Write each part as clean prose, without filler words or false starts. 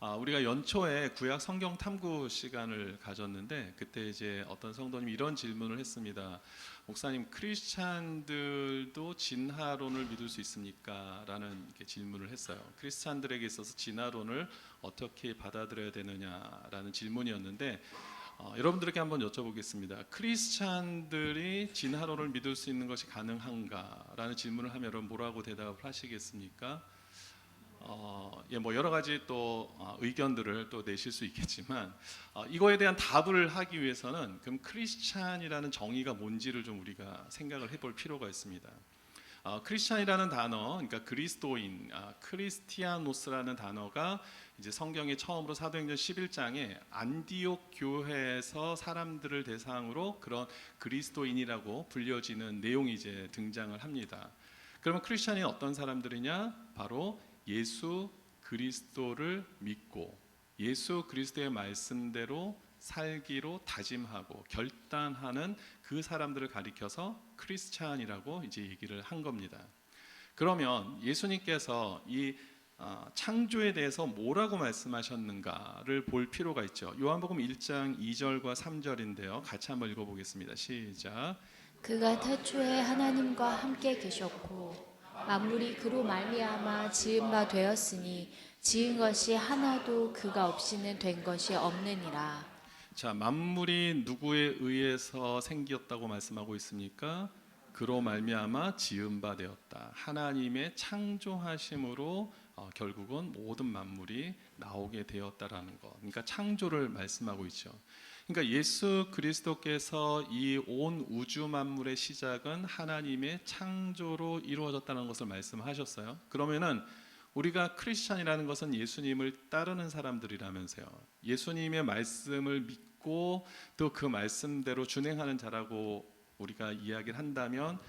우리가 연초에 구약 성경 탐구 시간을 가졌는데 그때 이제 어떤 성도님이 이런 질문을 했습니다. 목사님, 크리스찬들도 진화론을 믿을 수 있습니까? 라는 이렇게 질문을 했어요. 크리스찬들에게 있어서 진화론을 어떻게 받아들여야 되느냐라는 질문이었는데 여러분들에게 한번 여쭤보겠습니다. 크리스찬들이 진화론을 믿을 수 있는 것이 가능한가? 라는 질문을 하면 여러분 뭐라고 대답을 하시겠습니까? 뭐 여러 가지 또 의견들을 또 내실 수 있겠지만 이거에 대한 답을 하기 위해서는 그럼 크리스찬이라는 정의가 뭔지를 좀 우리가 생각을 해볼 필요가 있습니다. 크리스찬이라는 단어, 그러니까 그리스도인, 크리스티아노스라는 단어가 이제 성경에 처음으로 사도행전 11장에 안디옥 교회에서 사람들을 대상으로 그런 그리스도인이라고 불려지는 내용이 이제 등장을 합니다. 그러면 크리스찬이 어떤 사람들이냐? 바로 예수 그리스도를 믿고 예수 그리스도의 말씀대로 살기로 다짐하고 결단하는 그 사람들을 가리켜서 크리스찬이라고 이제 얘기를 한 겁니다. 그러면 예수님께서 이 창조에 대해서 뭐라고 말씀하셨는가를 볼 필요가 있죠. 요한복음 1장 2절과 3절인데요. 같이 한번 읽어보겠습니다. 시작. 그가 태초에 하나님과 함께 계셨고 만물이 그로 말미암아 지은 바 되었으니 지은 것이 하나도 그가 없이는 된 것이 없느니라. 자, 만물이 누구에 의해서 생겼다고 말씀하고 있습니까? 그로 말미암아 지은 바 되었다. 하나님의 창조하심으로 결국은 모든 만물이 나오게 되었다라는 것. 그러니까 창조를 말씀하고 있죠. 그러니까 예수 그리스도께서 이 온 우주 만물의 시작은 하나님의 창조로 이루어졌다는 것을 말씀하셨어요. 그러면은 우리가 크리스찬이라는 것은 예수님을 따르는 사람들이라면서요. 예수님의 말씀을 믿고 또 그 말씀대로 준행하는 자라고 우리가 이야기를 한다면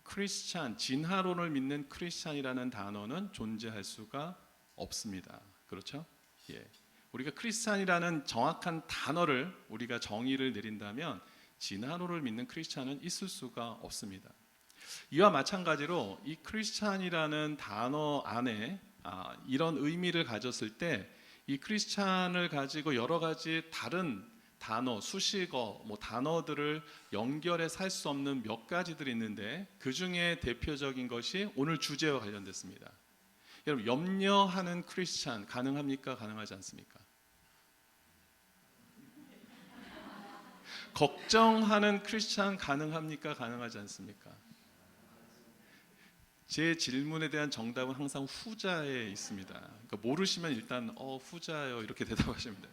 크리스찬, 진화론을 믿는 크리스찬이라는 단어는 존재할 수가 없습니다. 그렇죠? 예. 우리가 크리스찬이라는 정확한 단어를 우리가 정의를 내린다면 진화론을 믿는 크리스찬은 있을 수가 없습니다. 이와 마찬가지로 이 크리스찬이라는 단어 안에 이런 의미를 가졌을 때 이 크리스찬을 가지고 여러 가지 다른 단어, 수식어, 단어들을 연결해서 할 수 없는 몇 가지들이 있는데 그 중에 대표적인 것이 오늘 주제와 관련됐습니다. 여러분, 염려하는 크리스찬 가능합니까? 가능하지 않습니까? 걱정하는 크리스찬 가능합니까? 가능하지 않습니까? 제 질문에 대한 정답은 항상 후자에 있습니다. 그러니까 모르시면 일단 후자요 이렇게 대답하시면 돼요.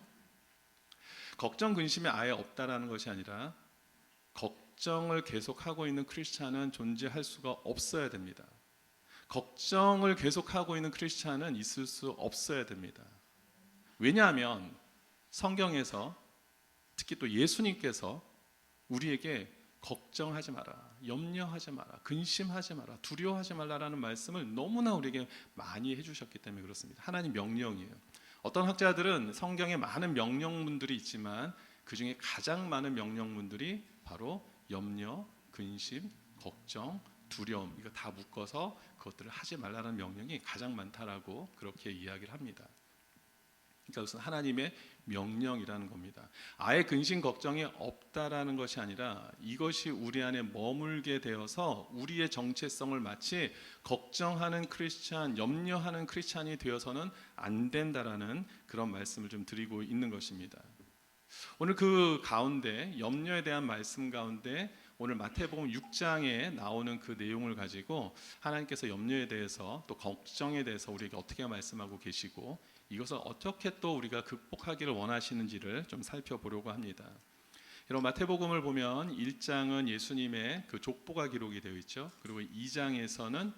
걱정 근심이 아예 없다라는 것이 아니라 걱정을 계속하고 있는 크리스찬은 존재할 수가 없어야 됩니다. 걱정을 계속하고 있는 크리스찬은 있을 수 없어야 됩니다. 왜냐하면 성경에서 특히 또 예수님께서 우리에게 걱정하지 마라, 염려하지 마라, 근심하지 마라, 두려워하지 말라라는 말씀을 너무나 우리에게 많이 해주셨기 때문에 그렇습니다. 하나님 명령이에요. 어떤 학자들은 성경에 많은 명령문들이 있지만 그 중에 가장 많은 명령문들이 바로 염려, 근심, 걱정, 두려움 이거 다 묶어서 그것들을 하지 말라는 명령이 가장 많다라고 그렇게 이야기를 합니다. 그러니까 그것은 하나님의 명령이라는 겁니다. 아예 근심 걱정이 없다라는 것이 아니라 이것이 우리 안에 머물게 되어서 우리의 정체성을 마치 걱정하는 크리스찬, 염려하는 크리스찬이 되어서는 안 된다라는 그런 말씀을 좀 드리고 있는 것입니다. 오늘 그 가운데 염려에 대한 말씀 가운데 오늘 마태복음 6장에 나오는 그 내용을 가지고 하나님께서 염려에 대해서 또 걱정에 대해서 우리에게 어떻게 말씀하고 계시고 이것을 어떻게 또 우리가 극복하기를 원하시는지를 좀 살펴보려고 합니다. 여러분, 마태복음을 보면 1장은 예수님의 그 족보가 기록이 되어 있죠. 그리고 2장에서는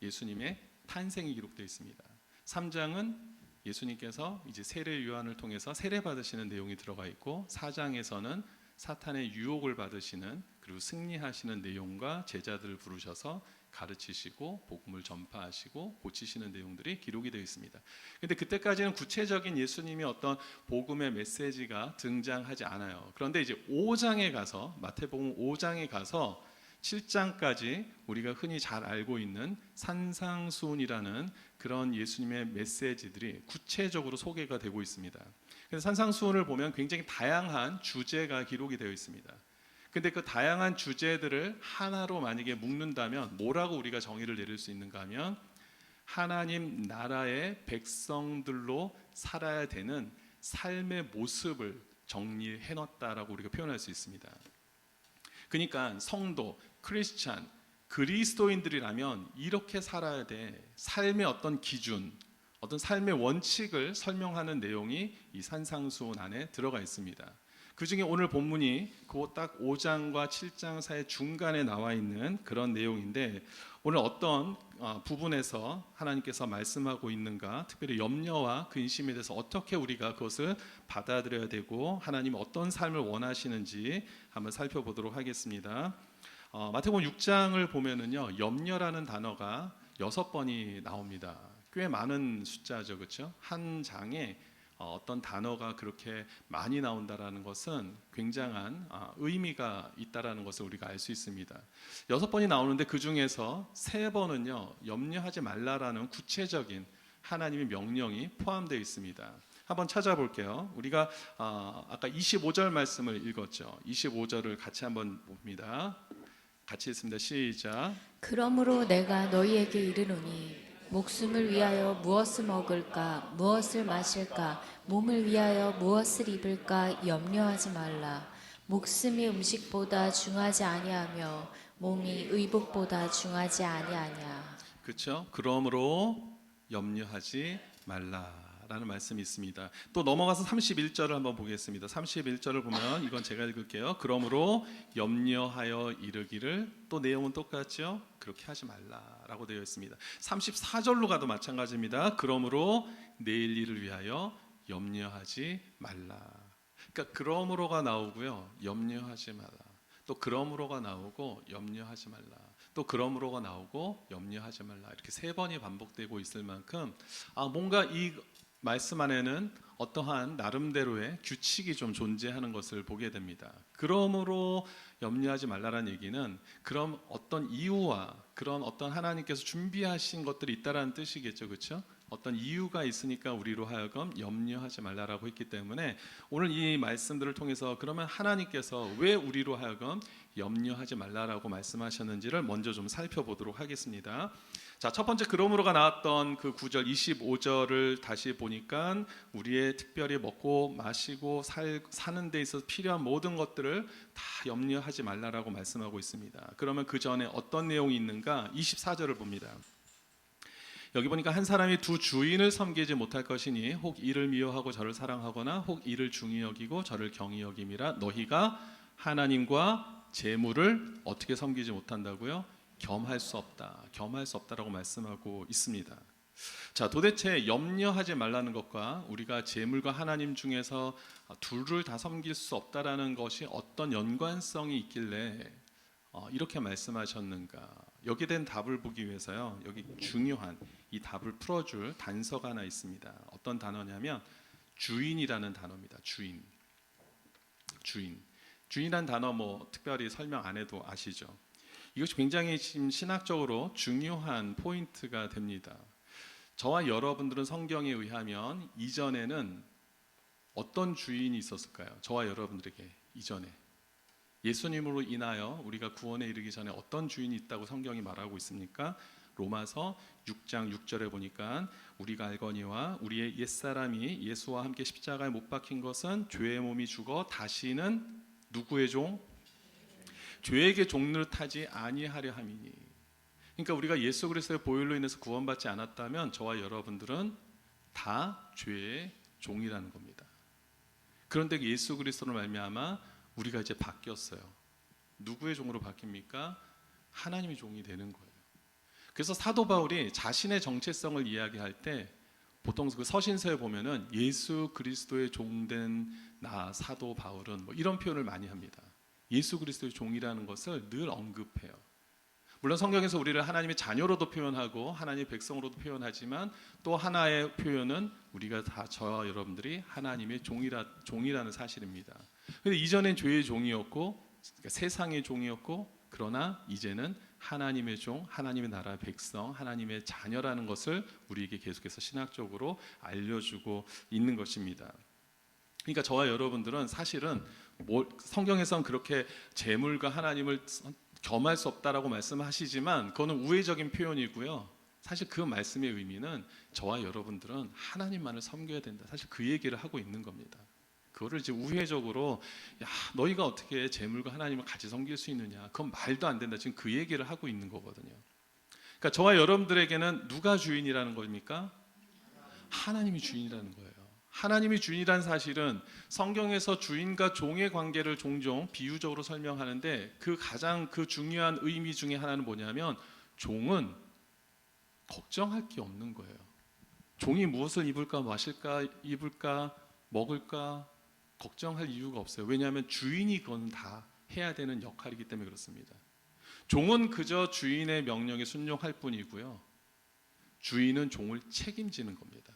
예수님의 탄생이 기록되어 있습니다. 3장은 예수님께서 이제 세례 요한을 통해서 세례 받으시는 내용이 들어가 있고 4장에서는 사탄의 유혹을 받으시는 그리고 승리하시는 내용과 제자들을 부르셔서 가르치시고 복음을 전파하시고 고치시는 내용들이 기록이 되어 있습니다. 그런데 그때까지는 구체적인 예수님의 어떤 복음의 메시지가 등장하지 않아요. 그런데 이제 5장에 가서 마태복음 5장에 가서 7장까지 우리가 흔히 잘 알고 있는 산상수훈이라는 그런 예수님의 메시지들이 구체적으로 소개가 되고 있습니다. 그래서 산상수훈을 보면 굉장히 다양한 주제가 기록이 되어 있습니다. 근데 그 다양한 주제들을 하나로 만약에 묶는다면 뭐라고 우리가 정의를 내릴 수 있는가 하면 하나님 나라의 백성들로 살아야 되는 삶의 모습을 정리해 놨다라고 우리가 표현할 수 있습니다. 그러니까 성도, 크리스찬, 그리스도인들이라면 이렇게 살아야 돼. 삶의 어떤 기준, 어떤 삶의 원칙을 설명하는 내용이 이 산상수훈 안에 들어가 있습니다. 그 중에 오늘 본문이 그 딱 5장과 7장 사이 중간에 나와 있는 그런 내용인데 오늘 어떤 부분에서 하나님께서 말씀하고 있는가, 특별히 염려와 근심에 대해서 어떻게 우리가 그것을 받아들여야 되고 하나님 어떤 삶을 원하시는지 한번 살펴보도록 하겠습니다. 마태복음 6장을 보면은요, 염려라는 단어가 6번이 나옵니다. 꽤 많은 숫자죠, 그렇죠? 한 장에 어떤 단어가 그렇게 많이 나온다라는 것은 굉장한 의미가 있다라는 것을 우리가 알 수 있습니다. 6번이 나오는데 그 중에서 3번은요, 염려하지 말라라는 구체적인 하나님의 명령이 포함되어 있습니다. 한번 찾아볼게요. 우리가 아까 25절 말씀을 읽었죠. 25절을 같이 한번 봅니다. 같이 읽습니다. 시작. 그러므로 내가 너희에게 이르노니 목숨을 위하여 무엇을 먹을까 무엇을 마실까 몸을 위하여 무엇을 입을까 염려하지 말라. 목숨이 음식보다 중하지 아니하며 몸이 의복보다 중하지 아니하냐. 그렇죠? 그러므로 염려하지 말라라는 말씀이 있습니다. 또 넘어가서 31절을 한번 보겠습니다. 31절을 보면 이건 제가 읽을게요. 그러므로 염려하여 이르기를, 또 내용은 똑같죠? 그렇게 하지 말라라고 되어 있습니다. 34절로 가도 마찬가지입니다. 그러므로 내일 일을 위하여 염려하지 말라. 그러니까 그러므로가 나오고요. 염려하지 말라. 또 그러므로가 나오고 염려하지 말라. 또 그러므로가 나오고 염려하지 말라. 이렇게 3번이 반복되고 있을 만큼 뭔가 이 말씀 안에는 어떠한 나름대로의 규칙이 좀 존재하는 것을 보게 됩니다. 그러므로 염려하지 말라라는 얘기는 그럼 어떤 이유와 그런 어떤 하나님께서 준비하신 것들이 있다라는 뜻이겠죠, 그렇죠? 어떤 이유가 있으니까 우리로 하여금 염려하지 말라라고 했기 때문에 오늘 이 말씀들을 통해서 그러면 하나님께서 왜 우리로 하여금 염려하지 말라라고 말씀하셨는지를 먼저 좀 살펴보도록 하겠습니다. 자, 첫 번째 그러므로가 나왔던 그 9절 25절을 다시 보니까 우리의 특별히 먹고 마시고 사는 데 있어서 필요한 모든 것들을 다 염려하지 말라라고 말씀하고 있습니다. 그러면 그 전에 어떤 내용이 있는가? 24절을 봅니다. 여기 보니까 한 사람이 두 주인을 섬기지 못할 것이니 혹 이를 미워하고 저를 사랑하거나 혹 이를 중히 여기고 저를 경히 여김이라. 너희가 하나님과 재물을 어떻게 섬기지 못한다고요? 겸할 수 없다. 겸할 수 없다라고 말씀하고 있습니다. 자, 도대체 염려하지 말라는 것과 우리가 재물과 하나님 중에서 둘을 다 섬길 수 없다라는 것이 어떤 연관성이 있길래 이렇게 말씀하셨는가? 여기에 대한 답을 보기 위해서요. 여기 중요한 이 답을 풀어줄 단서가 하나 있습니다. 어떤 단어냐면 주인이라는 단어입니다. 주인. 주인이라는 단어 뭐 특별히 설명 안 해도 아시죠? 이것이 굉장히 지금 신학적으로 중요한 포인트가 됩니다. 저와 여러분들은 성경에 의하면 이전에는 어떤 주인이 있었을까요? 저와 여러분들에게 이전에 예수님으로 인하여 우리가 구원에 이르기 전에 어떤 주인이 있다고 성경이 말하고 있습니까? 로마서 6장 6절에 보니까 우리가 알거니와 우리의 옛사람이 예수와 함께 십자가에 못 박힌 것은 죄의 몸이 죽어 다시는 누구의 종? 죄에게 종을 타지 아니하려 함이니. 그러니까 우리가 예수 그리스도의 보혈로 인해서 구원받지 않았다면 저와 여러분들은 다 죄의 종이라는 겁니다. 그런데 예수 그리스도로 말미암아 우리가 이제 바뀌었어요. 누구의 종으로 바뀝니까? 하나님의 종이 되는 거예요. 그래서 사도 바울이 자신의 정체성을 이야기할 때 보통 그 서신서에 보면은 예수 그리스도의 종된 나 사도 바울은 뭐 이런 표현을 많이 합니다. 예수 그리스도의 종이라는 것을 늘 언급해요. 물론 성경에서 우리를 하나님의 자녀로도 표현하고 하나님의 백성으로도 표현하지만 또 하나의 표현은 우리가 다 저와 여러분들이 하나님의 종이라는 사실입니다. 근데 이전엔 죄의 종이었고 그러니까 세상의 종이었고 그러나 이제는 하나님의 종, 하나님의 나라의 백성, 하나님의 자녀라는 것을 우리에게 계속해서 신학적으로 알려주고 있는 것입니다. 그러니까 저와 여러분들은 사실은 성경에서는 그렇게 재물과 하나님을 겸할 수 없다라고 말씀하시지만 그거는 우회적인 표현이고요. 사실 그 말씀의 의미는 저와 여러분들은 하나님만을 섬겨야 된다. 사실 그 얘기를 하고 있는 겁니다. 그거를 이제 우회적으로 야 너희가 어떻게 재물과 하나님을 같이 섬길 수 있느냐? 그건 말도 안 된다. 지금 그 얘기를 하고 있는 거거든요. 그러니까 저와 여러분들에게는 누가 주인이라는 겁니까? 하나님이 주인이라는 거예요. 하나님이 주인이라는 사실은 성경에서 주인과 종의 관계를 종종 비유적으로 설명하는데 그 가장 그 중요한 의미 중에 하나는 뭐냐면 종은 걱정할 게 없는 거예요. 종이 무엇을 입을까 마실까 입을까 먹을까 걱정할 이유가 없어요. 왜냐하면 주인이 그건 다 해야 되는 역할이기 때문에 그렇습니다. 종은 그저 주인의 명령에 순종할 뿐이고요. 주인은 종을 책임지는 겁니다.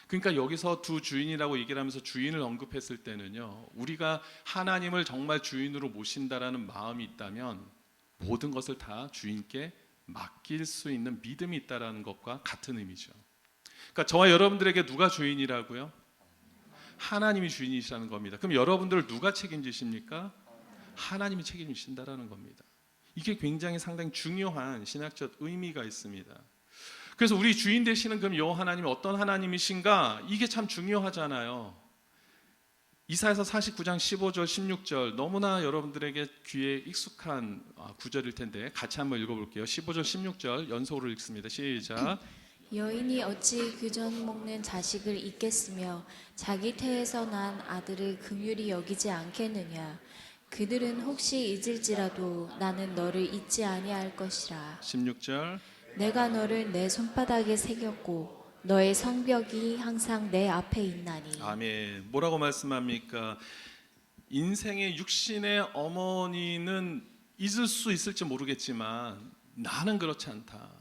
그러니까 여기서 두 주인이라고 얘기를 하면서 주인을 언급했을 때는요, 우리가 하나님을 정말 주인으로 모신다라는 마음이 있다면 모든 것을 다 주인께 맡길 수 있는 믿음이 있다라는 것과 같은 의미죠. 그러니까 저와 여러분들에게 누가 주인이라고요? 하나님이 주인이시라는 겁니다. 그럼 여러분들을 누가 책임지십니까? 하나님이 책임지신다라는 겁니다. 이게 굉장히 상당히 중요한 신학적 의미가 있습니다. 그래서 우리 주인 되시는 그럼 여호와 하나님이 어떤 하나님이신가? 이게 참 중요하잖아요. 이사야서 49장 15절 16절 너무나 여러분들에게 귀에 익숙한 구절일 텐데 같이 한번 읽어볼게요. 15절 16절 연속으로 읽습니다. 시작. 여인이 어찌 그전 먹는 자식을 잊겠으며 자기 태에서 난 아들을 긍휼히 여기지 않겠느냐. 그들은 혹시 잊을지라도 나는 너를 잊지 아니할 것이라. 16절. 내가 너를 내 손바닥에 새겼고 너의 성벽이 항상 내 앞에 있나니. 아멘. 뭐라고 말씀합니까? 인생의 육신의 어머니는 잊을 수 있을지 모르겠지만 나는 그렇지 않다.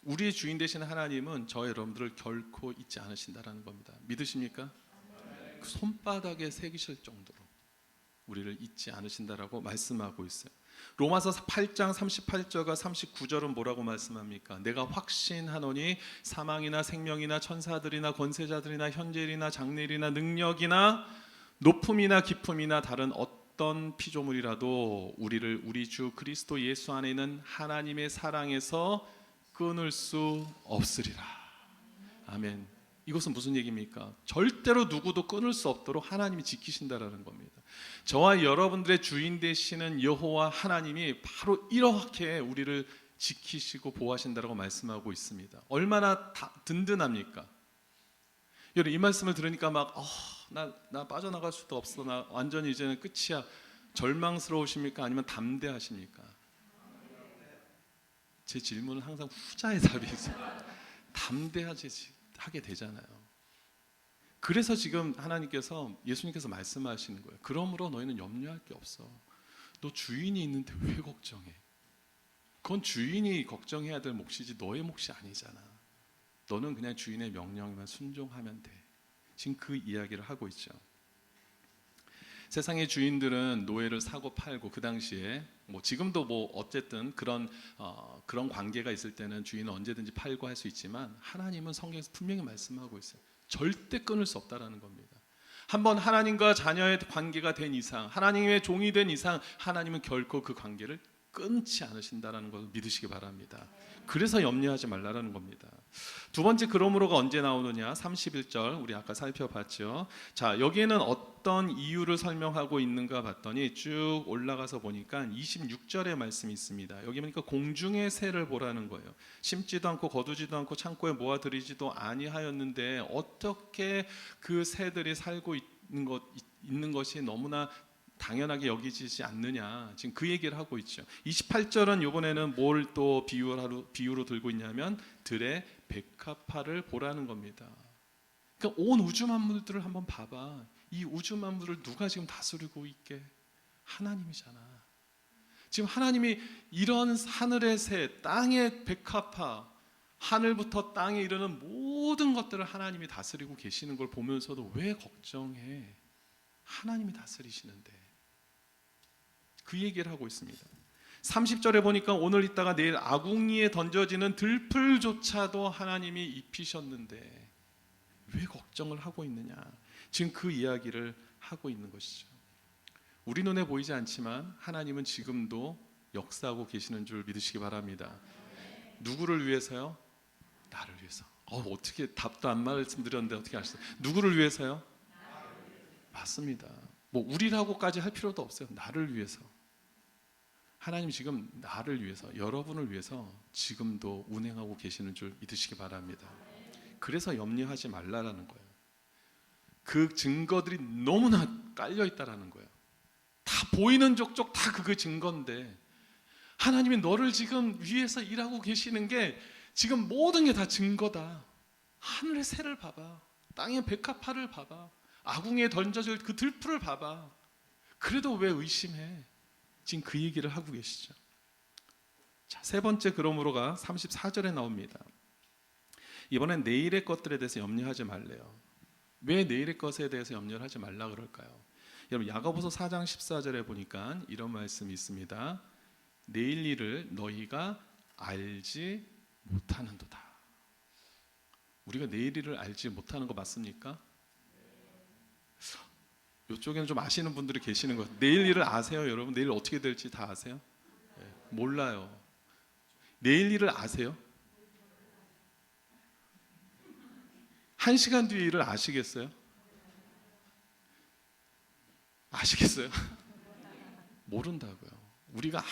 우리의 주인 되신 하나님은 저 여러분들을 결코 잊지 않으신다라는 겁니다. 믿으십니까? 그 손바닥에 새기실 정도로 우리를 잊지 않으신다라고 말씀하고 있어요. 로마서 8장 38절과 39절은 뭐라고 말씀합니까? 내가 확신하노니 사망이나 생명이나 천사들이나 권세자들이나 현재일이나 장래일이나 능력이나 높음이나 깊음이나 다른 어떤 피조물이라도 우리를 우리 주 그리스도 예수 안에 있는 하나님의 사랑에서 끊을 수 없으리라. 아멘. 이것은 무슨 얘기입니까? 절대로 누구도 끊을 수 없도록 하나님이 지키신다라는 겁니다. 저와 여러분들의 주인 되시는 여호와 하나님이 바로 이렇게 우리를 지키시고 보호하신다라고 말씀하고 있습니다. 얼마나 든든합니까? 여러분 이 말씀을 들으니까 막 나 빠져나갈 수도 없어. 나 완전히 이제는 끝이야. 절망스러우십니까? 아니면 담대하십니까? 제 질문은 항상 후자의 답이 있어요. 담대하게 되잖아요. 그래서 지금 하나님께서 예수님께서 말씀하시는 거예요. 그러므로 너희는 염려할 게 없어. 너 주인이 있는데 왜 걱정해? 그건 주인이 걱정해야 될 몫이지 너의 몫이 아니잖아. 너는 그냥 주인의 명령에만 순종하면 돼. 지금 그 이야기를 하고 있죠. 세상의 주인들은 노예를 사고 팔고 그 당시에 지금도 어쨌든 그런 관계가 있을 때는 주인은 언제든지 팔고 할 수 있지만 하나님은 성경에서 분명히 말씀하고 있어요. 절대 끊을 수 없다라는 겁니다. 한번 하나님과 자녀의 관계가 된 이상, 하나님의 종이 된 이상 하나님은 결코 그 관계를 끊지 않으신다라는 것을 믿으시기 바랍니다. 그래서 염려하지 말라라는 겁니다. 두 번째 그러므로가 언제 나오느냐? 31절 우리 아까 살펴봤죠. 자, 여기에는 어떤 이유를 설명하고 있는가 봤더니 쭉 올라가서 보니까 26절의 말씀이 있습니다. 여기 보니까 공중의 새를 보라는 거예요. 심지도 않고 거두지도 않고 창고에 모아들이지도 아니하였는데 어떻게 그 새들이 살고 있는 것이 너무나 당연하게 여기지지 않느냐. 지금 그 얘기를 하고 있죠. 28절은 이번에는 뭘 또 비유로 들고 있냐면 들의 백합화를 보라는 겁니다. 그러니까 온 우주 만물들을 한번 봐봐. 이 우주 만물을 누가 지금 다스리고 있게? 하나님이잖아. 지금 하나님이 이런 하늘의 새, 땅의 백합화, 하늘부터 땅에 이르는 모든 것들을 하나님이 다스리고 계시는 걸 보면서도 왜 걱정해? 하나님이 다스리시는데. 그 얘기를 하고 있습니다. 30절에 보니까 오늘 있다가 내일 아궁이에 던져지는 들풀조차도 하나님이 입히셨는데 왜 걱정을 하고 있느냐? 지금 그 이야기를 하고 있는 것이죠. 우리 눈에 보이지 않지만 하나님은 지금도 역사하고 계시는 줄 믿으시기 바랍니다. 누구를 위해서요? 나를 위해서. 어떻게 답도 안 말씀드렸는데 어떻게 아셨어요? 누구를 위해서요? 맞습니다. 뭐 우리라고까지 할 필요도 없어요. 나를 위해서. 하나님 지금 나를 위해서, 여러분을 위해서 지금도 운행하고 계시는 줄 믿으시기 바랍니다. 그래서 염려하지 말라라는 거예요. 그 증거들이 너무나 깔려 있다라는 거예요. 다 보이는 족족 다 그게 증거인데 하나님이 너를 지금 위해서 일하고 계시는 게 지금 모든 게 다 증거다. 하늘의 새를 봐봐. 땅의 백합화를 봐봐. 아궁이에 던져질 그 들풀을 봐봐. 그래도 왜 의심해? 지금 그 얘기를 하고 계시죠. 자, 세 번째 그러므로가 34절에 나옵니다. 이번엔 내일의 것들에 대해서 염려하지 말래요. 왜 내일의 것에 대해서 염려를 하지 말라 그럴까요? 여러분 야고보서 4장 14절에 보니까 이런 말씀이 있습니다. 내일 일을 너희가 알지 못하는도다. 우리가 내일 일을 알지 못하는 거 맞습니까? 이쪽에는 좀 아시는 분들이 계시는 거예요. 내일 일을 아세요, 여러분? 내일 어떻게 될지 다 아세요? 네, 몰라요. 내일 일을 아세요? 1시간 뒤의 일을 아시겠어요? 아시겠어요? 모른다고요. 우리가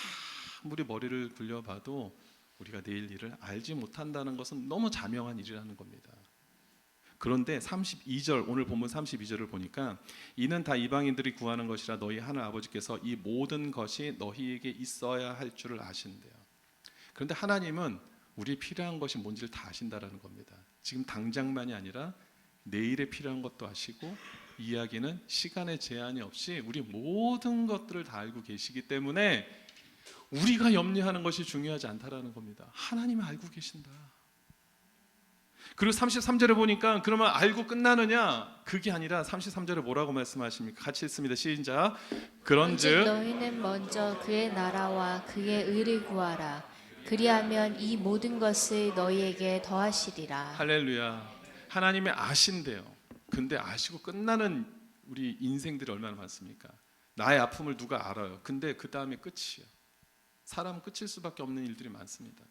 아무리 머리를 굴려봐도 우리가 내일 일을 알지 못한다는 것은 너무 자명한 일이라는 겁니다. 그런데 32절, 오늘 본문 32절을 보니까 이는 다 이방인들이 구하는 것이라 너희 하늘 아버지께서 이 모든 것이 너희에게 있어야 할 줄을 아신대요. 그런데 하나님은 우리 필요한 것이 뭔지를 다 아신다라는 겁니다. 지금 당장만이 아니라 내일에 필요한 것도 아시고 이야기는 시간의 제한이 없이 우리 모든 것들을 다 알고 계시기 때문에 우리가 염려하는 것이 중요하지 않다라는 겁니다. 하나님은 알고 계신다. 그리고 33절에 보니까 그러면 알고 끝나느냐? 그게 아니라 33절에 뭐라고 말씀하십니까? 같이 읽습니다. 시작. 그런즉 너희는 먼저 그의 나라와 그의 의를 구하라. 그리하면 이 모든 것을 너희에게 더하시리라. 할렐루야. 하나님이 아신대요. 근데 아시고 끝나는 우리 인생들이 얼마나 많습니까? 나의 아픔을 누가 알아요. 근데 그 다음에 끝이에요. 사람은 끝일 수밖에 없는 일들이 많습니다.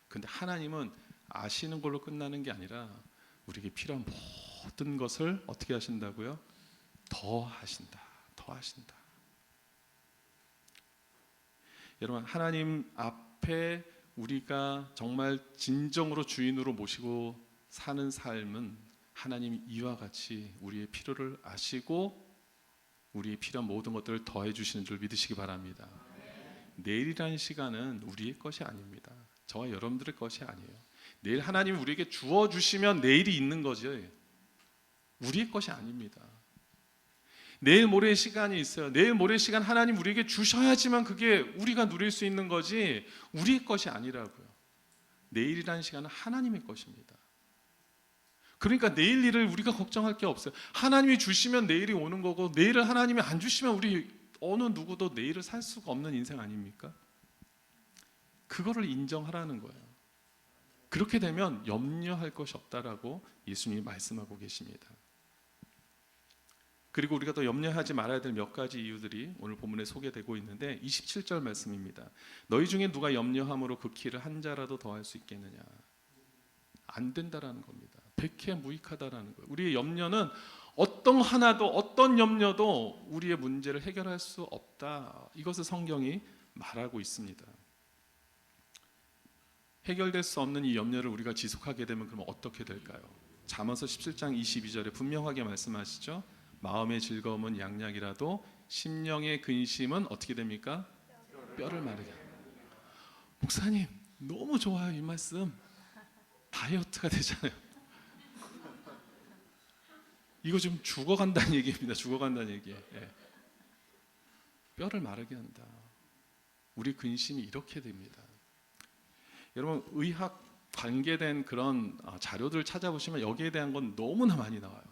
근데 하나님은 아시는 걸로 끝나는 게 아니라 우리에게 필요한 모든 것을 어떻게 하신다고요? 더 하신다. 더 하신다. 여러분, 하나님 앞에 우리가 정말 진정으로 주인으로 모시고 사는 삶은 하나님이 이와 같이 우리의 필요를 아시고 우리의 필요한 모든 것들을 더해 주시는 줄 믿으시기 바랍니다. 내일이라는 시간은 우리의 것이 아닙니다. 저와 여러분들의 것이 아니에요. 내일 하나님이 우리에게 주어 주시면 내일이 있는 거죠. 우리의 것이 아닙니다. 내일 모레의 시간이 있어요. 내일 모레의 시간 하나님 우리에게 주셔야지만 그게 우리가 누릴 수 있는 거지 우리의 것이 아니라고요. 내일이라는 시간은 하나님의 것입니다. 그러니까 내일 일을 우리가 걱정할 게 없어요. 하나님이 주시면 내일이 오는 거고 내일을 하나님이 안 주시면 우리 어느 누구도 내일을 살 수가 없는 인생 아닙니까? 그거를 인정하라는 거예요. 그렇게 되면 염려할 것이 없다라고 예수님이 말씀하고 계십니다. 그리고 우리가 또 염려하지 말아야 될 몇 가지 이유들이 오늘 본문에 소개되고 있는데 27절 말씀입니다. 너희 중에 누가 염려함으로 그 키를 한 자라도 더할 수 있겠느냐? 안 된다라는 겁니다. 백해무익하다라는 거예요. 우리의 염려는 어떤 염려도 우리의 문제를 해결할 수 없다. 이것을 성경이 말하고 있습니다. 해결될 수 없는 이 염려를 우리가 지속하게 되면 그러면 어떻게 될까요? 잠언서 17장 22절에 분명하게 말씀하시죠. 마음의 즐거움은 양약이라도 심령의 근심은 어떻게 됩니까? 뼈를 마르게. 목사님 너무 좋아요. 이 말씀 다이어트가 되잖아요. 이거 좀 죽어간다는 얘기입니다. 죽어간다는 얘기. 예. 뼈를 마르게 한다. 우리 근심이 이렇게 됩니다. 여러분 의학 관계된 그런 자료들 찾아보시면 여기에 대한 건 너무나 많이 나와요.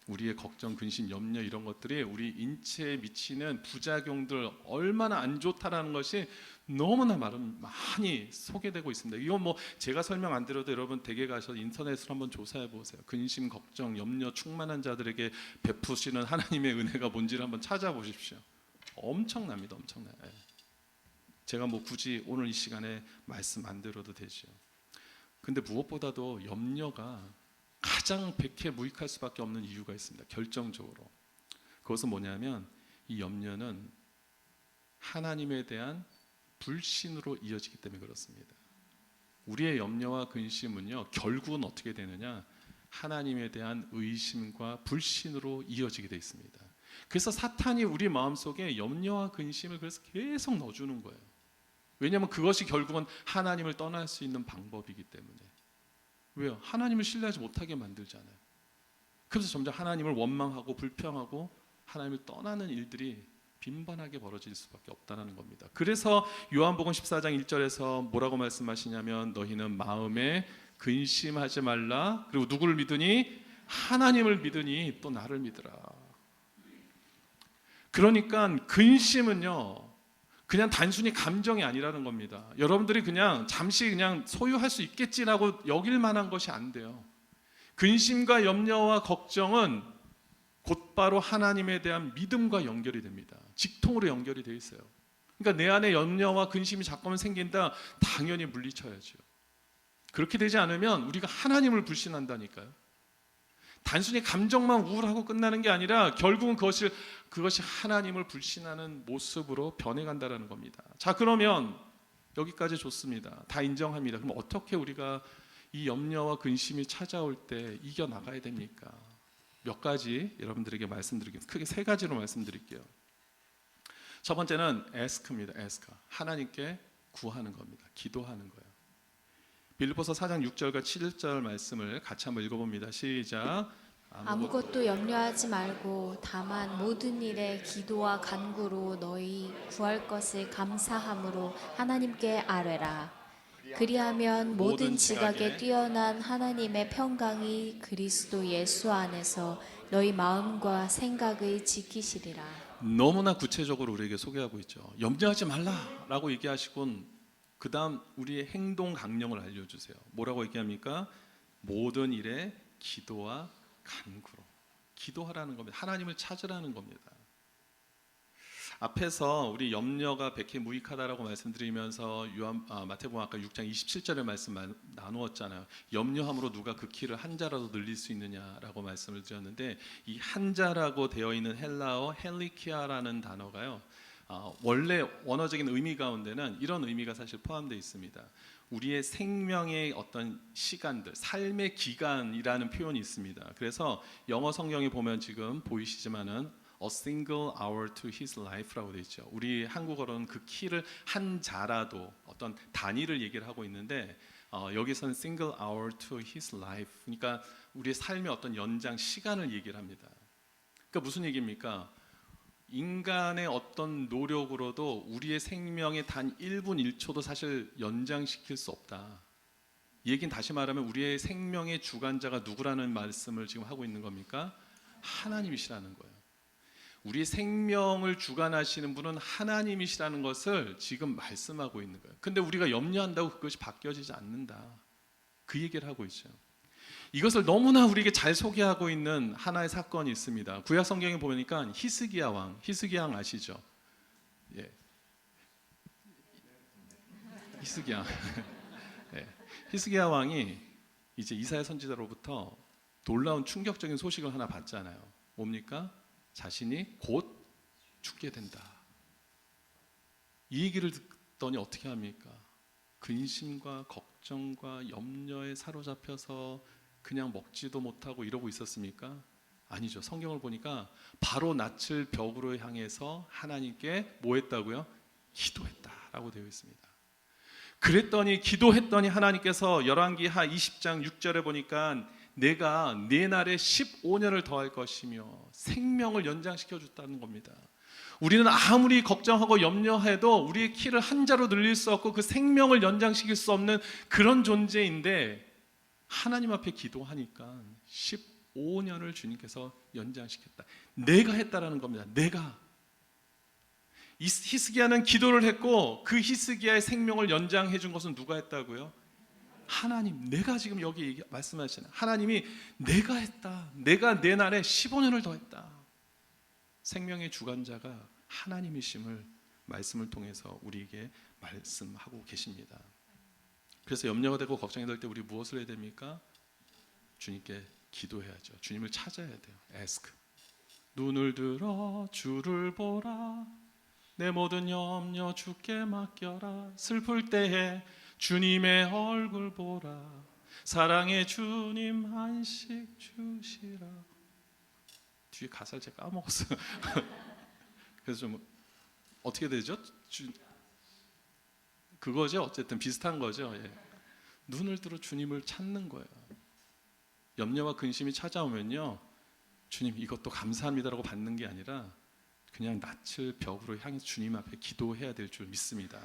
우리의 걱정, 근심, 염려 이런 것들이 우리 인체에 미치는 부작용들 얼마나 안 좋다라는 것이 너무나 많이 소개되고 있습니다. 이건 뭐 제가 설명 안 드려도 여러분 댁에 가서 인터넷으로 한번 조사해 보세요. 근심, 걱정, 염려 충만한 자들에게 베푸시는 하나님의 은혜가 뭔지를 한번 찾아보십시오. 엄청납니다. 엄청나요. 예. 제가 뭐 굳이 오늘 이 시간에 말씀 안 드려도 되죠. 근데 무엇보다도 염려가 가장 백해무익할 수밖에 없는 이유가 있습니다. 결정적으로. 그것은 뭐냐면 이 염려는 하나님에 대한 불신으로 이어지기 때문에 그렇습니다. 우리의 염려와 근심은요, 결국은 어떻게 되느냐? 하나님에 대한 의심과 불신으로 이어지게 되어 있습니다. 그래서 사탄이 우리 마음속에 염려와 근심을 그래서 계속 넣어주는 거예요. 왜냐하면 그것이 결국은 하나님을 떠날 수 있는 방법이기 때문에. 왜요? 하나님을 신뢰하지 못하게 만들잖아요. 그래서 점점 하나님을 원망하고 불평하고 하나님을 떠나는 일들이 빈번하게 벌어질 수밖에 없다는 겁니다. 그래서 요한복음 14장 1절에서 뭐라고 말씀하시냐면 너희는 마음에 근심하지 말라. 그리고 누구를 믿으니? 하나님을 믿으니 또 나를 믿으라. 그러니까 근심은요, 그냥 단순히 감정이 아니라는 겁니다. 여러분들이 그냥 잠시 그냥 소유할 수 있겠지라고 여길 만한 것이 안 돼요. 근심과 염려와 걱정은 곧바로 하나님에 대한 믿음과 연결이 됩니다. 직통으로 연결이 되어 있어요. 그러니까 내 안에 염려와 근심이 자꾸만 생긴다, 당연히 물리쳐야죠. 그렇게 되지 않으면 우리가 하나님을 불신한다니까요. 단순히 감정만 우울하고 끝나는 게 아니라 결국은 그것이 하나님을 불신하는 모습으로 변해간다는 겁니다. 자, 그러면 여기까지 좋습니다. 다 인정합니다. 그럼 어떻게 우리가 이 염려와 근심이 찾아올 때 이겨나가야 됩니까? 몇 가지 여러분들에게 말씀드릴게요. 크게 세 가지로 말씀드릴게요. 첫 번째는 ask입니다. ask. 하나님께 구하는 겁니다. 기도하는 거예요. 빌립보서 4장 6절과 7절 말씀을 같이 한번 읽어봅니다. 시작. 아무것도 염려하지 말고 다만 모든 일에 기도와 간구로 너희 구할 것을 감사함으로 하나님께 아뢰라. 그리하면 모든 지각에 뛰어난 하나님의 평강이 그리스도 예수 안에서 너희 마음과 생각을 지키시리라. 너무나 구체적으로 우리에게 소개하고 있죠. 염려하지 말라라고 얘기하시곤 그 다음 우리의 행동 강령을 알려주세요. 뭐라고 얘기합니까? 모든 일에 기도와 간구로. 기도하라는 겁니다. 하나님을 찾으라는 겁니다. 앞에서 우리 염려가 백해무익하다라고 말씀드리면서 마태복음 아까 6장 27절의 말씀 나누었잖아요. 염려함으로 누가 그 키를 한 자라도 늘릴 수 있느냐라고 말씀을 드렸는데, 이 한 자라고 되어 있는 헬라어 헬리키아라는 단어가요, 원래 원어적인 의미 가운데는 이런 의미가 사실 포함되어 있습니다. 우리의 생명의 어떤 시간들, 삶의 기간이라는 표현이 있습니다. 그래서 영어 성경에 보면 지금 보이시지만은 a single hour to his life라고 되어 있죠. 우리 한국어로는 그 키를 한 자라도 어떤 단위를 얘기를 하고 있는데, 여기서는 single hour to his life. 그러니까 우리의 삶의 어떤 연장 시간을 얘기를 합니다. 그러니까 무슨 얘기입니까? 인간의 어떤 노력으로도 우리의 생명의 단 1분 1초도 사실 연장시킬 수 없다. 얘기는 다시 말하면 우리의 생명의 주관자가 누구라는 말씀을 지금 하고 있는 겁니까? 하나님이시라는 거예요. 우리의 생명을 주관하시는 분은 하나님이시라는 것을 지금 말씀하고 있는 거예요. 근데 우리가 염려한다고 그것이 바뀌어지지 않는다. 그 얘기를 하고 있죠. 이것을 너무나 우리에게 잘 소개하고 있는 하나의 사건이 있습니다. 구약 성경에 보니까 히스기야 왕, 히스기야 왕 아시죠? 예. 히스기야. 예. 히스기야 왕이 이제 이사야 선지자로부터 놀라운 충격적인 소식을 하나 받잖아요. 뭡니까? 자신이 곧 죽게 된다. 이 얘기를 듣더니 어떻게 합니까? 근심과 걱정과 염려에 사로잡혀서 그냥 먹지도 못하고 이러고 있었습니까? 아니죠. 성경을 보니까 바로 낯을 벽으로 향해서 하나님께 뭐 했다고요? 기도했다라고 되어 있습니다. 그랬더니 기도했더니 하나님께서 열왕기하 20장 6절에 보니까 내가 네 날에 15년을 더할 것이며 생명을 연장시켜 줬다는 겁니다. 우리는 아무리 걱정하고 염려해도 우리의 키를 한 자로 늘릴 수 없고 그 생명을 연장시킬 수 없는 그런 존재인데, 하나님 앞에 기도하니까 15년을 주님께서 연장시켰다. 내가 했다라는 겁니다. 내가. 히스기야는 기도를 했고 그 히스기야의 생명을 연장해 준 것은 누가 했다고요? 하나님. 내가 지금 여기 말씀하시는 하나님이 내가 했다. 내가 내 날에 15년을 더했다. 생명의 주관자가 하나님이심을 말씀을 통해서 우리에게 말씀하고 계십니다. 그래서 염려가 되고 걱정이 될 때 우리 무엇을 해야 됩니까? 주님께 기도해야죠. 주님을 찾아야 돼요. ask. 눈을 들어 주를 보라. 내 모든 염려 주께 맡겨라. 슬플 때에 주님의 얼굴 보라. 사랑의 주님 안식 주시라. 뒤에 가사를 제가 까먹었어요. 그래서 좀 어떻게 되죠? 그거죠. 어쨌든 비슷한 거죠. 예. 눈을 들어 주님을 찾는 거예요. 염려와 근심이 찾아오면요, 주님 이것도 감사합니다라고 받는 게 아니라 그냥 낯을 벽으로 향해서 주님 앞에 기도해야 될 줄 믿습니다.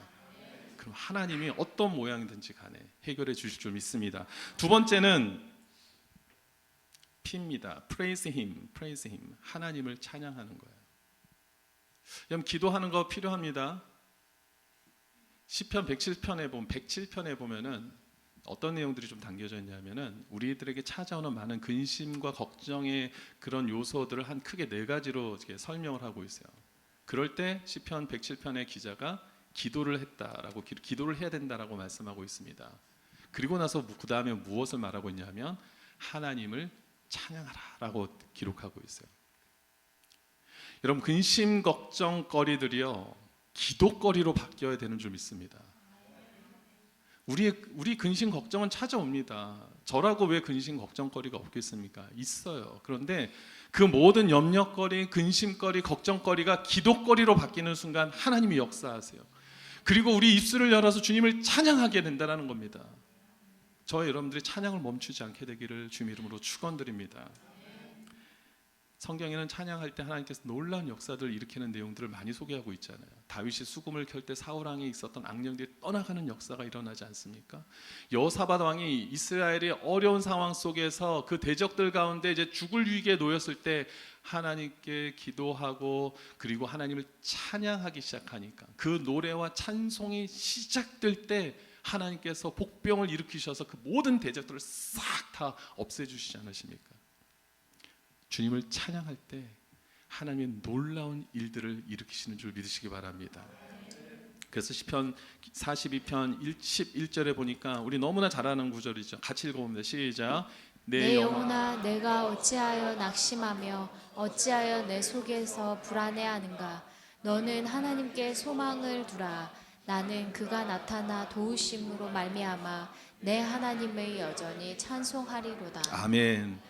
그럼 하나님이 어떤 모양이든지 간에 해결해 주실 줄 믿습니다. 두 번째는 P입니다. Praise Him, Praise Him. 하나님을 찬양하는 거예요. 여러분 기도하는 거 필요합니다. 시편 107편에 보면은 어떤 내용들이 좀 담겨져 있냐면은 우리들에게 찾아오는 많은 근심과 걱정의 그런 요소들을 한 크게 네 가지로 이렇게 설명을 하고 있어요. 그럴 때 시편 107편의 기자가 기도를 했다라고 기도를 해야 된다라고 말씀하고 있습니다. 그리고 나서 그 다음에 무엇을 말하고 있냐면 하나님을 찬양하라라고 기록하고 있어요. 여러분 근심 걱정거리들이요 기도거리로 바뀌어야 되는 줄 믿습니다. 우리 근심 걱정은 찾아옵니다. 저라고 왜 근심 걱정거리가 없겠습니까? 있어요. 그런데 그 모든 염려거리, 근심거리, 걱정거리가 기도거리로 바뀌는 순간 하나님이 역사하세요. 그리고 우리 입술을 열어서 주님을 찬양하게 된다는 겁니다. 저와 여러분들이 찬양을 멈추지 않게 되기를 주님 이름으로 축원드립니다. 성경에는 찬양할 때 하나님께서 놀라운 역사들을 일으키는 내용들을 많이 소개하고 있잖아요. 다윗이 수금을 켤 때 사울 왕에 있었던 악령들이 떠나가는 역사가 일어나지 않습니까? 여호사밧 왕이 이스라엘의 어려운 상황 속에서 그 대적들 가운데 이제 죽을 위기에 놓였을 때 하나님께 기도하고 그리고 하나님을 찬양하기 시작하니까 그 노래와 찬송이 시작될 때 하나님께서 복병을 일으키셔서 그 모든 대적들을 싹 다 없애주시지 않으십니까? 주님을 찬양할 때 하나님의 놀라운 일들을 일으키시는 줄 믿으시기 바랍니다. 그래서 시편 42편 11절에 보니까 우리 너무나 잘 아는 구절이죠. 같이 읽어봅니다. 시작. 내 영혼아 내가 어찌하여 낙심하며 어찌하여 내 속에서 불안해하는가. 너는 하나님께 소망을 두라. 나는 그가 나타나 도우심으로 말미암아 내 하나님을 여전히 찬송하리로다. 아멘.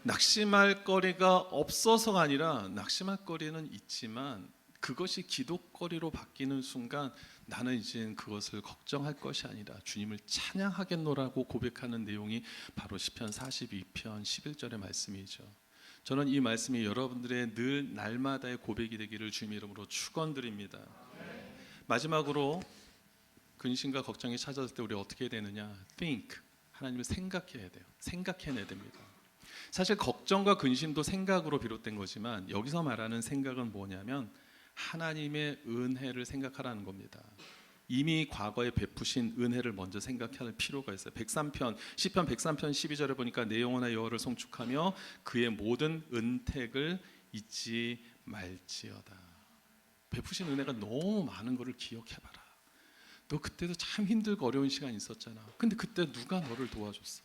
낙심할 거리가 없어서가 아니라 낙심할 거리는 있지만 그것이 기도거리로 바뀌는 순간 나는 이제 그것을 걱정할 것이 아니라 주님을 찬양하겠노라고 고백하는 내용이 바로 시편 42편 11절의 말씀이죠. 저는 이 말씀이 여러분들의 늘 날마다의 고백이 되기를 주님 이름으로 축원드립니다. 마지막으로 근심과 걱정이 찾아올 때 우리 어떻게 해야 되느냐? Think. 하나님을 생각해야 돼요. 생각해내야 됩니다. 사실 걱정과 근심도 생각으로 비롯된 거지만 여기서 말하는 생각은 뭐냐면 하나님의 은혜를 생각하라는 겁니다. 이미 과거에 베푸신 은혜를 먼저 생각할 필요가 있어요. 시편 103편 12절에 보니까 내 영혼아 여호와를 송축하며 그의 모든 은택을 잊지 말지어다. 베푸신 은혜가 너무 많은 것을 기억해봐라. 너 그때도 참 힘들고 어려운 시간이 있었잖아. 근데 그때 누가 너를 도와줬어?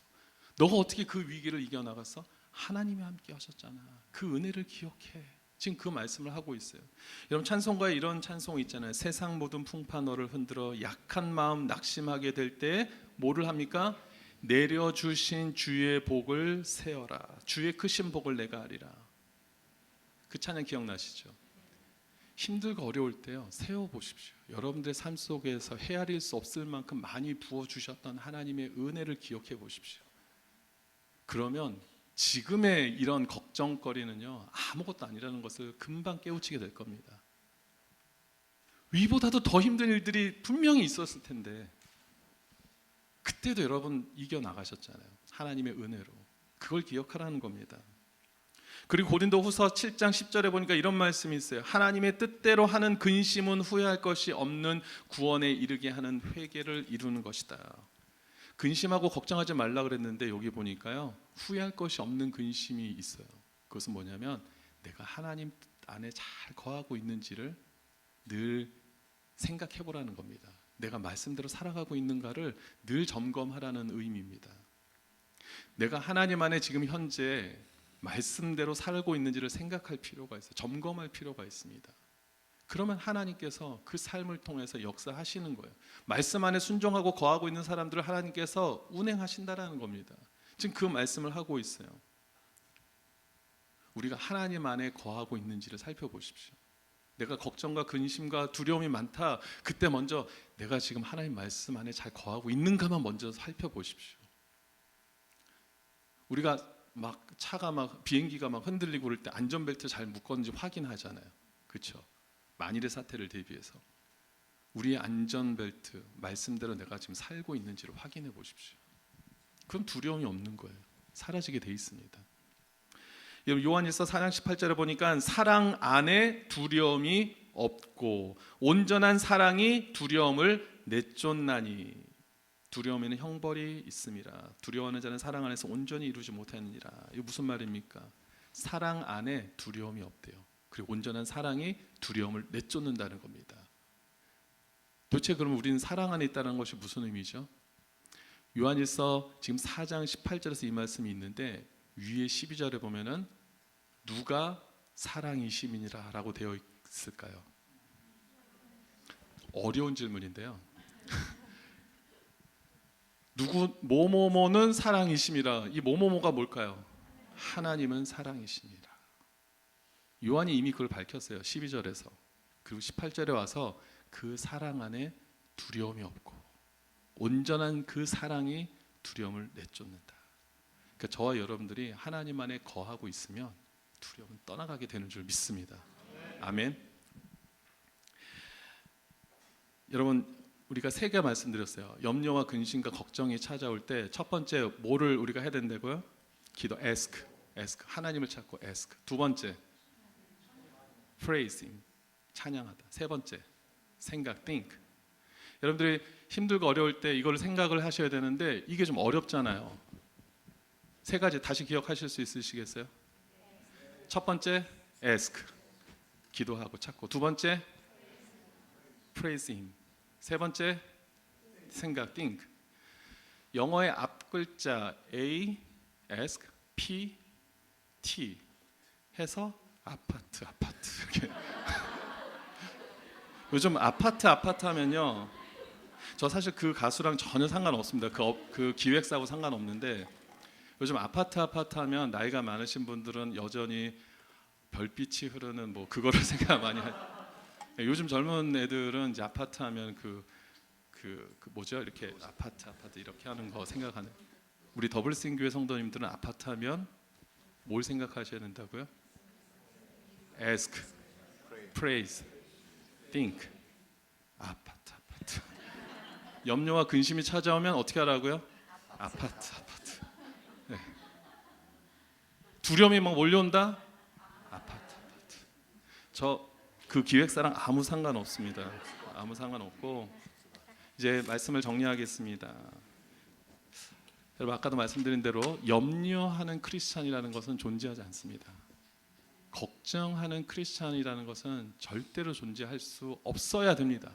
너가 어떻게 그 위기를 이겨나갔어? 하나님이 함께 하셨잖아. 그 은혜를 기억해. 지금 그 말씀을 하고 있어요. 여러분 찬송가에 이런 찬송이 있잖아요. 세상 모든 풍파 너를 흔들어 약한 마음 낙심하게 될 때 뭐를 합니까? 내려주신 주의 복을 세어라. 주의 크신 복을 내가 아리라. 그 찬양 기억나시죠? 힘들고 어려울 때요 세워보십시오. 여러분들의 삶 속에서 헤아릴 수 없을 만큼 많이 부어주셨던 하나님의 은혜를 기억해 보십시오. 그러면 지금의 이런 걱정거리는요 아무것도 아니라는 것을 금방 깨우치게 될 겁니다. 위보다도 더 힘든 일들이 분명히 있었을 텐데 그때도 여러분 이겨나가셨잖아요. 하나님의 은혜로. 그걸 기억하라는 겁니다. 그리고 고린도후서 7장 10절에 보니까 이런 말씀이 있어요. 하나님의 뜻대로 하는 근심은 후회할 것이 없는 구원에 이르게 하는 회개를 이루는 것이다. 근심하고 걱정하지 말라 그랬는데 여기 보니까요, 후회할 것이 없는 근심이 있어요. 그것은 뭐냐면 내가 하나님 안에 잘 거하고 있는지를 늘 생각해 보라는 겁니다. 내가 말씀대로 살아가고 있는가를 늘 점검하라는 의미입니다. 내가 하나님 안에 지금 현재 말씀대로 살고 있는지를 생각할 필요가 있어요. 점검할 필요가 있습니다. 그러면 하나님께서 그 삶을 통해서 역사하시는 거예요. 말씀 안에 순종하고 거하고 있는 사람들을 하나님께서 운행하신다라는 겁니다. 지금 그 말씀을 하고 있어요. 우리가 하나님 안에 거하고 있는지를 살펴보십시오. 내가 걱정과 근심과 두려움이 많다. 그때 먼저 내가 지금 하나님 말씀 안에 잘 거하고 있는가만 먼저 살펴보십시오. 우리가 막 차가 막 비행기가 막 흔들리고 그럴 때 안전벨트 잘 묶었는지 확인하잖아요. 그렇죠? 만일의 사태를 대비해서 우리의 안전벨트 말씀대로 내가 지금 살고 있는지를 확인해 보십시오. 그럼 두려움이 없는 거예요. 사라지게 돼 있습니다. 요한일서 4장 18절에 보니까 사랑 안에 두려움이 없고 온전한 사랑이 두려움을 내쫓나니, 두려움에는 형벌이 있습니다. 두려워하는 자는 사랑 안에서 온전히 이루지 못하느니라. 이게 무슨 말입니까? 사랑 안에 두려움이 없대요. 그리고 온전한 사랑이 두려움을 내쫓는다는 겁니다. 도대체 그럼 우리는 사랑 안에 있다는 것이 무슨 의미죠? 요한일서 지금 4장 18절에서 이 말씀이 있는데 위에 12절에 보면은 누가 사랑이심이니라 라고 되어 있을까요? 어려운 질문인데요. 누구 뭐뭐뭐는 사랑이심이라. 이 뭐뭐뭐가 뭘까요? 하나님은 사랑이십니다. 요한이 이미 그걸 밝혔어요. 12절에서. 그리고 18절에 와서 그 사랑 안에 두려움이 없고 온전한 그 사랑이 두려움을 내쫓는다. 그러니까 저와 여러분들이 하나님 안에 거하고 있으면 두려움은 떠나가게 되는 줄 믿습니다. 아멘. 여러분, 우리가 세 개 말씀드렸어요. 염려와 근심과 걱정이 찾아올 때 첫 번째 뭐를 우리가 해야 된다고요? 기도, ask. 하나님을 찾고 ask. 두 번째 praising, 찬양하다. 세 번째 생각, think. 여러분들이 힘들고 어려울 때 이걸 생각을 하셔야 되는데 이게 좀 어렵잖아요. 세 가지 다시 기억하실 수 있으시겠어요? 첫 번째 ask, 기도하고 찾고. 두 번째 praising. 세 번째 생각, think. 영어의 앞 글자 A, ask, P, T 해서 아파트 이렇게. 요즘 아파트 하면요, 저 사실 그 가수랑 전혀 상관없습니다. 그 기획사하고 상관없는데 요즘 아파트 하면 나이가 많으신 분들은 여전히 별빛이 흐르는 뭐 그거를 생각 많이 요즘 젊은 애들은 이제 아파트 하면 그 뭐죠? 이렇게 아파트 이렇게 하는 거 생각하는. 우리 더블싱 교회 성도님들은 아파트 하면 뭘 생각하셔야 된다고요? ask, praise, think. 아파트. 염려와 근심이 찾아오면 어떻게 하라고요? 아파트. 네. 두려움이 막 몰려온다? 아파트. 저 그 기획사랑 아무 상관없습니다. 아무 상관없고 이제 말씀을 정리하겠습니다. 여러분, 아까도 말씀드린 대로 염려하는 크리스찬이라는 것은 존재하지 않습니다. 걱정하는 크리스찬이라는 것은 절대로 존재할 수 없어야 됩니다.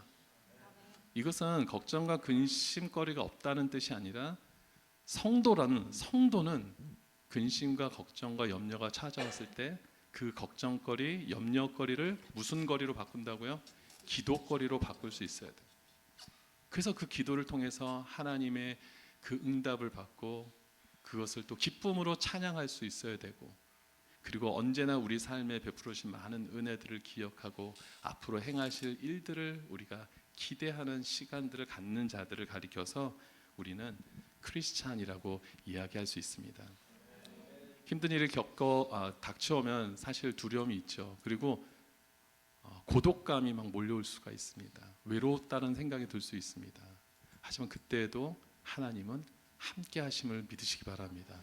이것은 걱정과 근심거리가 없다는 뜻이 아니라 성도는 근심과 걱정과 염려가 찾아왔을 때 그 걱정거리, 염려거리를 무슨 거리로 바꾼다고요? 기도거리로 바꿀 수 있어야 돼요. 그래서 그 기도를 통해서 하나님의 그 응답을 받고 그것을 또 기쁨으로 찬양할 수 있어야 되고, 그리고 언제나 우리 삶에 베풀으신 많은 은혜들을 기억하고 앞으로 행하실 일들을 우리가 기대하는 시간들을 갖는 자들을 가리켜서 우리는 크리스찬이라고 이야기할 수 있습니다. 힘든 일을 닥쳐오면 사실 두려움이 있죠. 그리고 고독감이 막 몰려올 수가 있습니다. 외롭다는 생각이 들 수 있습니다. 하지만 그때에도 하나님은 함께 하심을 믿으시기 바랍니다.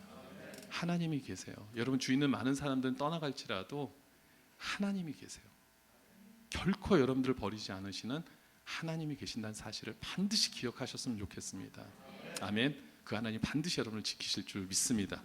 하나님이 계세요. 여러분 주위 있는 많은 사람들은 떠나갈지라도 하나님이 계세요. 결코 여러분들을 버리지 않으시는 하나님이 계신다는 사실을 반드시 기억하셨으면 좋겠습니다. 아멘. 그 하나님 반드시 여러분을 지키실 줄 믿습니다.